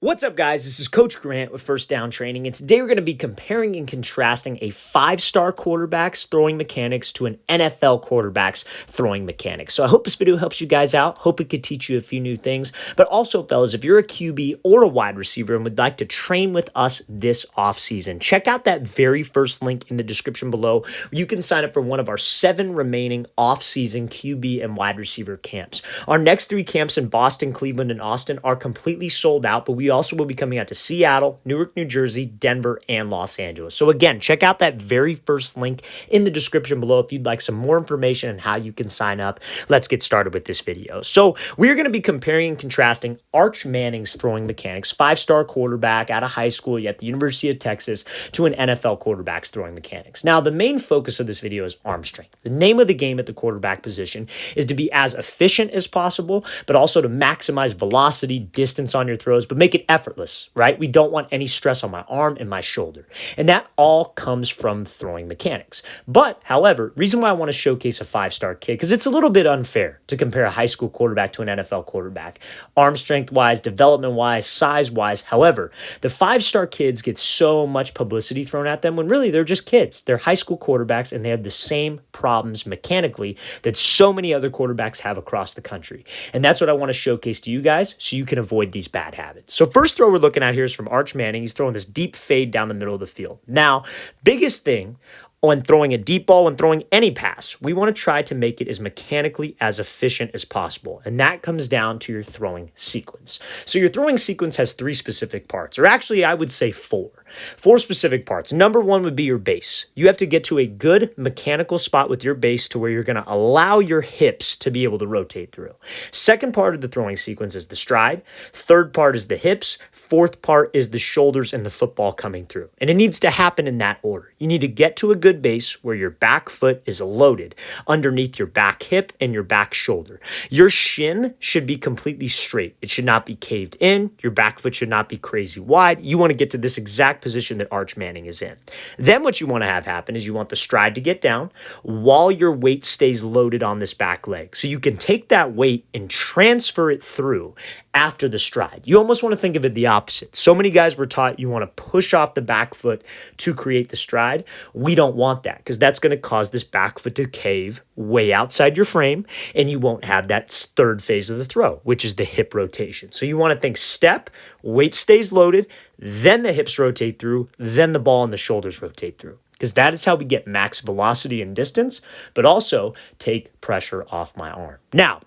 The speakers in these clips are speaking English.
What's up, guys? This is Coach Grant with First Down Training, and today we're going to be comparing and contrasting a five-star quarterback's throwing mechanics to an NFL quarterback's throwing mechanics. So I hope this video helps you guys out. Hope it could teach you a few new things. But also, fellas, if you're a QB or a wide receiver and would like to train with us this offseason, check out that very first link in the description below. You can sign up for one of our 7 remaining off-season QB and wide receiver camps. Our next 3 camps in Boston, Cleveland, and Austin are completely sold out, but we also will be coming out to Seattle, Newark, New Jersey, Denver, and Los Angeles. So again, check out that very first link in the description below if you'd like some more information on how you can sign up. Let's get started with this video. So we're going to be comparing and contrasting Arch Manning's throwing mechanics, 5-star quarterback out of high school at the University of Texas, to an NFL quarterback's throwing mechanics. Now, the main focus of this video is arm strength. The name of the game at the quarterback position is to be as efficient as possible, but also to maximize velocity, distance on your throws, but make it effortless, right? We don't want any stress on my arm and my shoulder. And that all comes from throwing mechanics. But, however, reason why I want to showcase a 5-star kid, because it's a little bit unfair to compare a high school quarterback to an NFL quarterback, arm strength-wise, development-wise, size-wise. However, the 5-star kids get so much publicity thrown at them when really they're just kids. They're high school quarterbacks, and they have the same problems mechanically that so many other quarterbacks have across the country. And that's what I want to showcase to you guys so you can avoid these bad habits. So first throw we're looking at here is from Arch Manning. He's throwing this deep fade down the middle of the field. Now, biggest thing when throwing a deep ball and throwing any pass, we want to try to make it as mechanically as efficient as possible. And that comes down to your throwing sequence. So your throwing sequence has 3 specific parts, or actually I would say 4. 4 specific parts. Number 1 would be your base. You have to get to a good mechanical spot with your base to where you're going to allow your hips to be able to rotate through. Second part of the throwing sequence is the stride. Third part is the hips. Fourth part is the shoulders and the football coming through. And it needs to happen in that order. You need to get to a good base where your back foot is loaded underneath your back hip and your back shoulder. Your shin should be completely straight. It should not be caved in. Your back foot should not be crazy wide. You want to get to this exact position that Arch Manning is in. Then what you want to have happen is you want the stride to get down while your weight stays loaded on this back leg. So you can take that weight and transfer it through after the stride. You almost want to think of it the opposite. So many guys were taught you want to push off the back foot to create the stride. We don't want that because that's going to cause this back foot to cave way outside your frame, and you won't have that third phase of the throw, which is the hip rotation. So you want to think step, weight stays loaded, then the hips rotate through, then the ball and the shoulders rotate through. Because that is how we get max velocity and distance, but also take pressure off my arm. Now,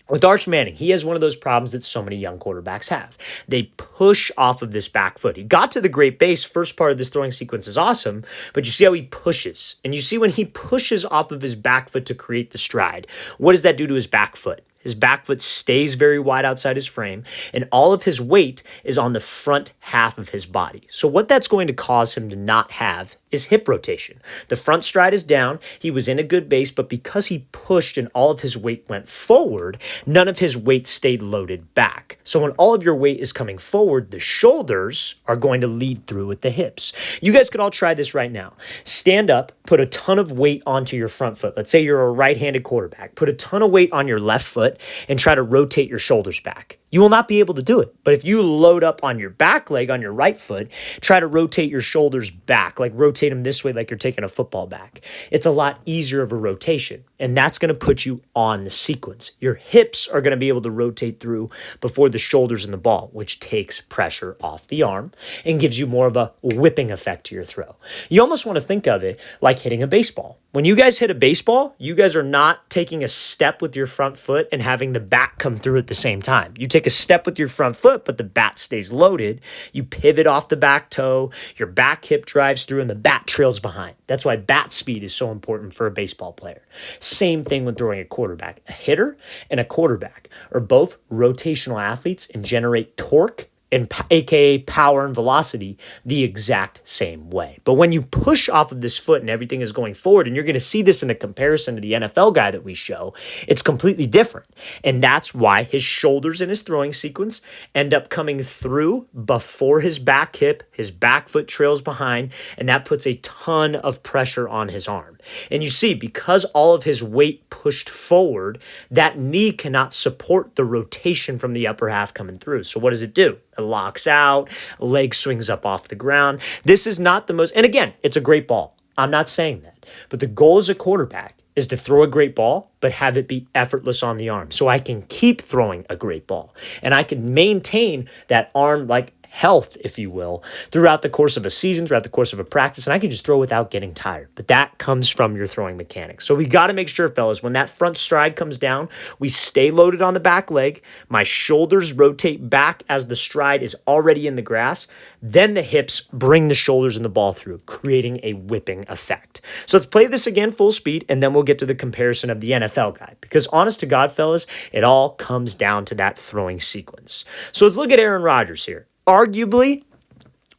with Arch Manning, he has one of those problems that so many young quarterbacks have. They push off of this back foot. He got to the great base. First part of this throwing sequence is awesome, but you see how he pushes. And you see when he pushes off of his back foot to create the stride, what does that do to his back foot? His back foot stays very wide outside his frame, and all of his weight is on the front half of his body. So what that's going to cause him to not have is hip rotation. The front stride is down. He was in a good base, but because he pushed and all of his weight went forward, none of his weight stayed loaded back. So when all of your weight is coming forward, the shoulders are going to lead through with the hips. You guys could all try this right now. Stand up, put a ton of weight onto your front foot. Let's say you're a right-handed quarterback. Put a ton of weight on your left foot and try to rotate your shoulders back. You will not be able to do it. But if you load up on your back leg, on your right foot, try to rotate your shoulders back, like rotate them this way like you're taking a football back. It's a lot easier of a rotation, and that's going to put you on the sequence. Your hips are going to be able to rotate through before the shoulders and the ball, which takes pressure off the arm and gives you more of a whipping effect to your throw. You almost want to think of it like hitting a baseball. When you guys hit a baseball, you guys are not taking a step with your front foot and having the bat come through at the same time. You take a step with your front foot, but the bat stays loaded. You pivot off the back toe, your back hip drives through, and the bat trails behind. That's why bat speed is so important for a baseball player. Same thing when throwing a quarterback. A hitter and a quarterback are both rotational athletes and generate torque and aka power and velocity the exact same way. But when you push off of this foot and everything is going forward, and you're going to see this in the comparison to the NFL guy that we show, it's completely different. And that's why his shoulders in his throwing sequence end up coming through before his back hip, his back foot trails behind, and that puts a ton of pressure on his arm. And you see, because all of his weight pushed forward, that knee cannot support the rotation from the upper half coming through. So what does it do? It locks out, leg swings up off the ground. This is not the most, and again, it's a great ball. I'm not saying that. But the goal as a quarterback is to throw a great ball, but have it be effortless on the arm. So I can keep throwing a great ball. And I can maintain that arm like health, if you will, throughout the course of a season, throughout the course of a practice, and I can just throw without getting tired. But that comes from your throwing mechanics. So we got to make sure, fellas, when that front stride comes down, we stay loaded on the back leg. My shoulders rotate back as the stride is already in the grass. Then the hips bring the shoulders and the ball through, creating a whipping effect. So let's play this again full speed, and then we'll get to the comparison of the NFL guy. Because honest to God, fellas, it all comes down to that throwing sequence. So let's look at Aaron Rodgers here. Arguably,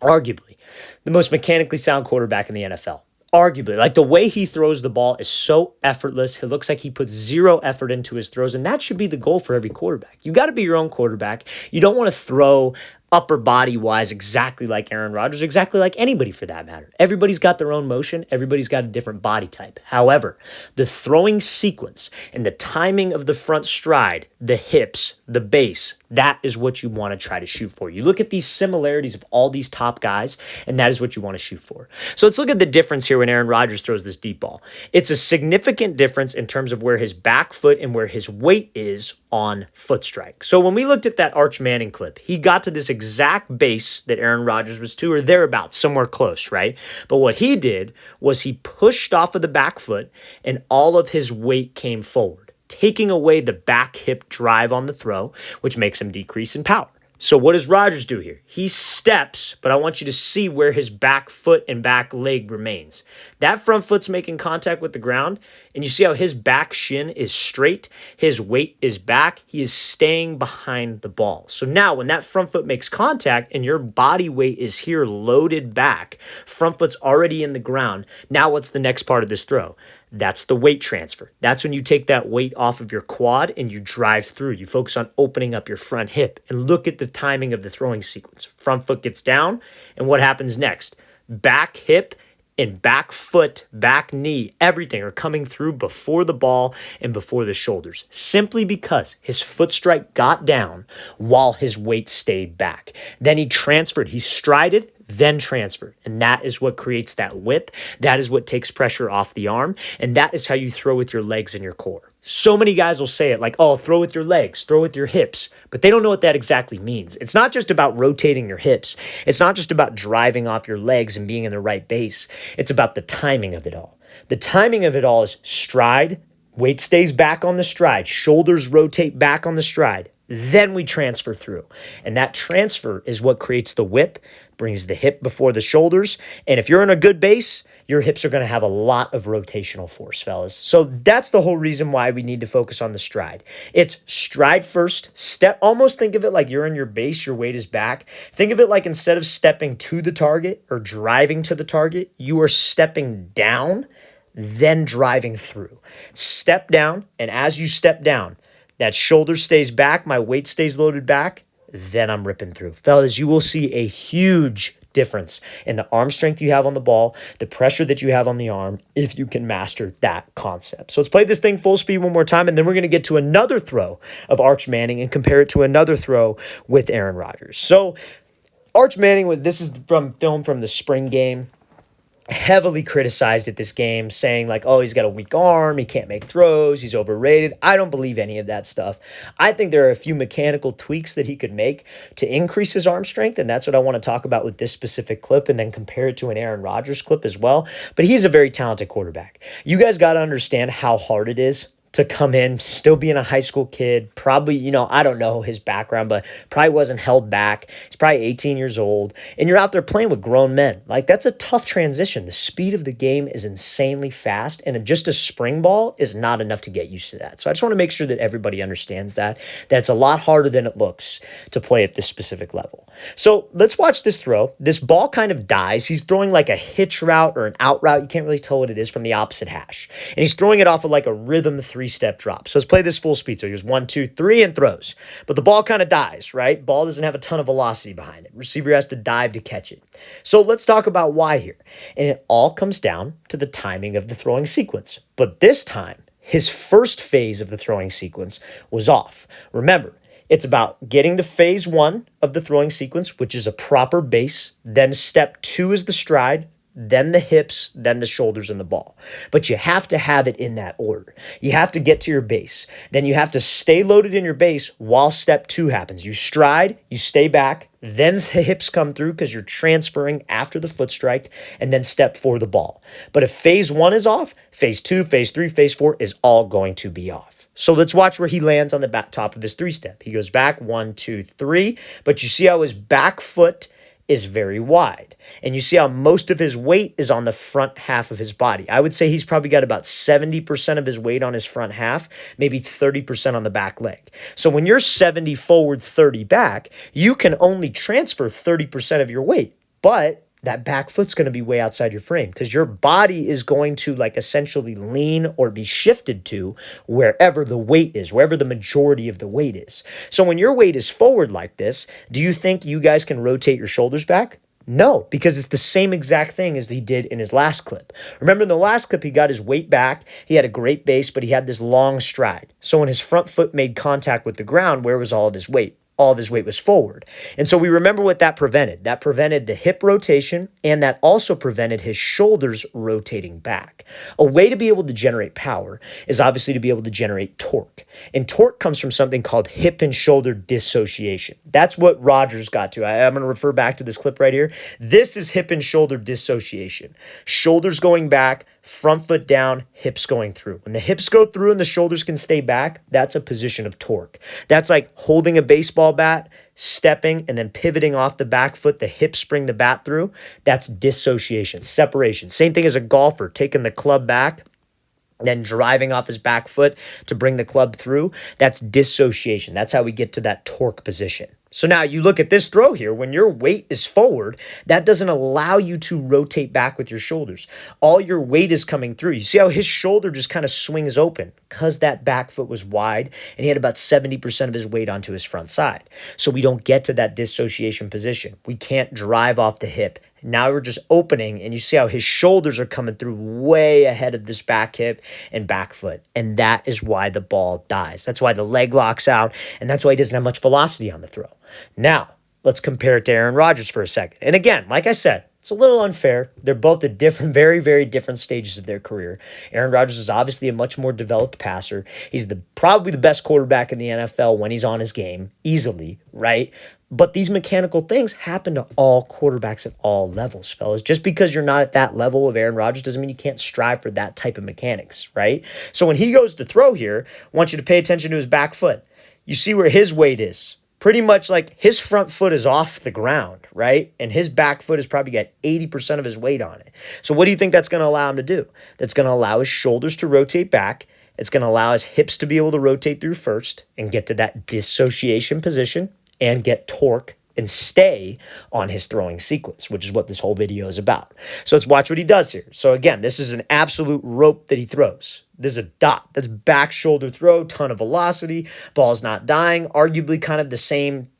the most mechanically sound quarterback in the NFL. Arguably, like the way he throws the ball is so effortless. It looks like he puts zero effort into his throws, and that should be the goal for every quarterback. You got to be your own quarterback. You don't want to throw upper body wise exactly like Aaron Rodgers, exactly like anybody for that matter. Everybody's got their own motion. Everybody's got a different body type. However, the throwing sequence and the timing of the front stride, the hips, the base, that is what you want to try to shoot for. You look at these similarities of all these top guys, and that is what you want to shoot for. So let's look at the difference here when Aaron Rodgers throws this deep ball. It's a significant difference in terms of where his back foot and where his weight is on foot strike. So when we looked at that Arch Manning clip, he got to this exact base that Aaron Rodgers was to, or thereabouts, somewhere close, right? But what he did was he pushed off of the back foot and all of his weight came forward, taking away the back hip drive on the throw, which makes him decrease in power. So what does Rodgers do here? He steps, but I want you to see where his back foot and back leg remains. That front foot's making contact with the ground, and you see how his back shin is straight, his weight is back, he is staying behind the ball. So now when that front foot makes contact and your body weight is here loaded back, front foot's already in the ground, now what's the next part of this throw? That's the weight transfer. That's when you take that weight off of your quad and you drive through. You focus on opening up your front hip and look at the timing of the throwing sequence. Front foot gets down, and what happens next? Back hip and back foot, back knee, everything are coming through before the ball and before the shoulders, simply because his foot strike got down while his weight stayed back. Then he transferred, he strided, then transferred. And that is what creates that whip. That is what takes pressure off the arm. And that is how you throw with your legs and your core. So many guys will say it like, oh, throw with your legs, throw with your hips, but they don't know what that exactly means. It's not just about rotating your hips. It's not just about driving off your legs and being in the right base. It's about the timing of it all. The timing of it all is stride, weight stays back on the stride, shoulders rotate back on the stride. Then we transfer through. And that transfer is what creates the whip, brings the hip before the shoulders. And if you're in a good base, your hips are going to have a lot of rotational force, fellas. So that's the whole reason why we need to focus on the stride. It's stride first, step, almost think of it like you're in your base, your weight is back. Think of it like instead of stepping to the target or driving to the target, you are stepping down, then driving through. Step down, and as you step down, that shoulder stays back, my weight stays loaded back, then I'm ripping through. Fellas, you will see a huge difference in the arm strength you have on the ball, the pressure that you have on the arm, if you can master that concept. So let's play this thing full speed one more time, and then we're going to get to another throw of Arch Manning and compare it to another throw with Aaron Rodgers. So Arch Manning, this is from film from the spring game. Heavily criticized at this game, saying like, oh, he's got a weak arm, he can't make throws, he's overrated. I don't believe any of that stuff. I think there are a few mechanical tweaks that he could make to increase his arm strength, and that's what I want to talk about with this specific clip and then compare it to an Aaron Rodgers clip as well. But he's a very talented quarterback. You guys got to understand how hard it is to come in, still being a high school kid, probably, I don't know his background, but probably wasn't held back. He's probably 18 years old, and you're out there playing with grown men. Like, that's a tough transition. The speed of the game is insanely fast, and just a spring ball is not enough to get used to that. So I just want to make sure that everybody understands that it's a lot harder than it looks to play at this specific level. So let's watch this throw. This ball kind of dies. He's throwing like a hitch route or an out route. You can't really tell what it is from the opposite hash. And he's throwing it off of like a rhythm throw 3-step drop. So let's play this full speed. So he goes 1, 2, 3 and throws. But the ball kind of dies, right? Ball doesn't have a ton of velocity behind it. Receiver has to dive to catch it. So let's talk about why here. And it all comes down to the timing of the throwing sequence. But this time, his first phase of the throwing sequence was off. Remember, it's about getting to phase 1 of the throwing sequence, which is a proper base. Then step 2 is the stride, then the hips, then the shoulders and the ball. But you have to have it in that order. You have to get to your base. Then you have to stay loaded in your base while step 2 happens. You stride, you stay back, then the hips come through because you're transferring after the foot strike, and then step 4, the ball. But if phase 1 is off, phase 2, phase 3, phase 4 is all going to be off. So let's watch where he lands on the back top of his 3-step. He goes back 1, 2, 3, but you see how his back foot is very wide. And you see how most of his weight is on the front half of his body. I would say he's probably got about 70% of his weight on his front half, maybe 30% on the back leg. So when you're 70 forward, 30 back, you can only transfer 30% of your weight. But that back foot's going to be way outside your frame because your body is going to essentially lean or be shifted to wherever the weight is, wherever the majority of the weight is. So when your weight is forward like this, do you think you guys can rotate your shoulders back? No, because it's the same exact thing as he did in his last clip. Remember in the last clip, he got his weight back. He had a great base, but he had this long stride. So when his front foot made contact with the ground, where was all of his weight? All of his weight was forward. And so we remember what that prevented. That prevented the hip rotation, and that also prevented his shoulders rotating back. A way to be able to generate power is obviously to be able to generate torque. And torque comes from something called hip and shoulder dissociation. That's what Rodgers got to. I'm going to refer back to this clip right here. This is hip and shoulder dissociation. Shoulders going back, front foot down, hips going through. When the hips go through and the shoulders can stay back, that's a position of torque. That's like holding a baseball bat, stepping, and then pivoting off the back foot, the hips bring the bat through. That's dissociation, separation. Same thing as a golfer taking the club back, then driving off his back foot to bring the club through. That's dissociation. That's how we get to that torque position. So now you look at this throw here, when your weight is forward, that doesn't allow you to rotate back with your shoulders. All your weight is coming through. You see how his shoulder just kind of swings open because that back foot was wide and he had about 70% of his weight onto his front side. So we don't get to that dissociation position. We can't drive off the hip. Now we're just opening, and you see how his shoulders are coming through way ahead of this back hip and back foot. And that is why the ball dies. That's why the leg locks out, and that's why he doesn't have much velocity on the throw. Now, let's compare it to Aaron Rodgers for a second. And again, like I said, it's a little unfair. They're both at different, very, very different stages of their career. Aaron Rodgers is obviously a much more developed passer. He's probably the best quarterback in the NFL when he's on his game, easily, right? But these mechanical things happen to all quarterbacks at all levels, fellas. Just because you're not at that level of Aaron Rodgers doesn't mean you can't strive for that type of mechanics, right? So when he goes to throw here, I want you to pay attention to his back foot. You see where his weight is. Pretty much like his front foot is off the ground, right? And his back foot has probably got 80% of his weight on it. So what do you think that's going to allow him to do? That's going to allow his shoulders to rotate back. It's going to allow his hips to be able to rotate through first and get to that dissociation position and get torque and stay on his throwing sequence, which is what this whole video is about. So let's watch what he does here. So again, this is an absolute rope that he throws. This is a dot. That's back shoulder throw, ton of velocity, ball's not dying, arguably kind of the same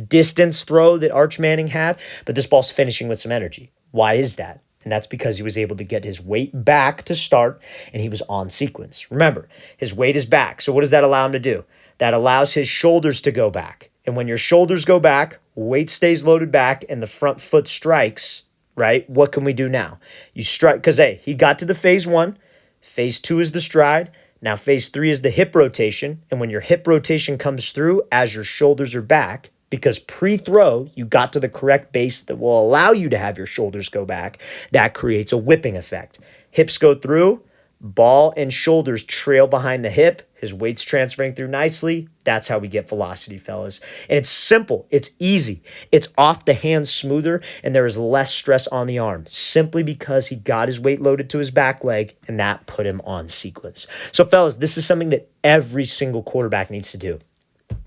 distance throw that Arch Manning had, but this ball's finishing with some energy. Why is that? And that's because he was able to get his weight back to start, and he was on sequence. Remember, his weight is back. So what does that allow him to do? That allows his shoulders to go back. And when your shoulders go back, weight stays loaded back, and the front foot strikes, right? What can we do now? You strike, because, hey, he got to the phase 1. Phase 2 is the stride. Now phase 3 is the hip rotation. And when your hip rotation comes through as your shoulders are back, because pre-throw, you got to the correct base that will allow you to have your shoulders go back, that creates a whipping effect. Hips go through, ball and shoulders trail behind the hip. His weight's transferring through nicely. That's how we get velocity, fellas. And it's simple. It's easy. It's off the hands smoother, and there is less stress on the arm simply because he got his weight loaded to his back leg, and that put him on sequence. So, fellas, this is something that every single quarterback needs to do.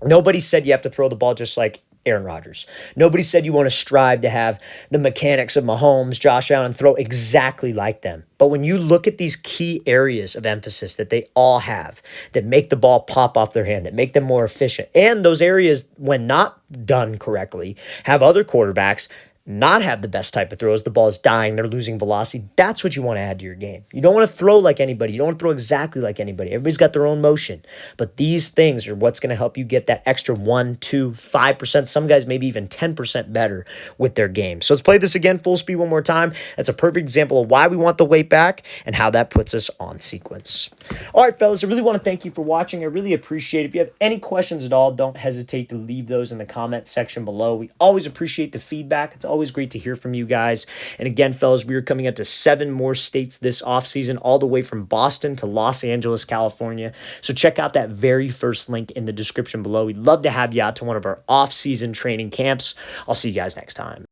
Nobody said you have to throw the ball just like Aaron Rodgers. Nobody said you want to strive to have the mechanics of Mahomes, Josh Allen, and throw exactly like them. But when you look at these key areas of emphasis that they all have, that make the ball pop off their hand, that make them more efficient, and those areas, when not done correctly, have other quarterbacks not have the best type of throws. The ball is dying. They're losing velocity. That's what you want to add to your game. You don't want to throw like anybody. You don't want to throw exactly like anybody. Everybody's got their own motion. But these things are what's going to help you get that extra 1, 2, 5%. Some guys maybe even 10% better with their game. So let's play this again full speed one more time. That's a perfect example of why we want the weight back and how that puts us on sequence. All right, fellas, I really want to thank you for watching. I really appreciate it. If you have any questions at all, don't hesitate to leave those in the comment section below. We always appreciate the feedback. It's always great to hear from you guys. And again, fellas, we are coming up to 7 more states this offseason, all the way from Boston to Los Angeles, California. So check out that very first link in the description below. We'd love to have you out to one of our off-season training camps. I'll see you guys next time.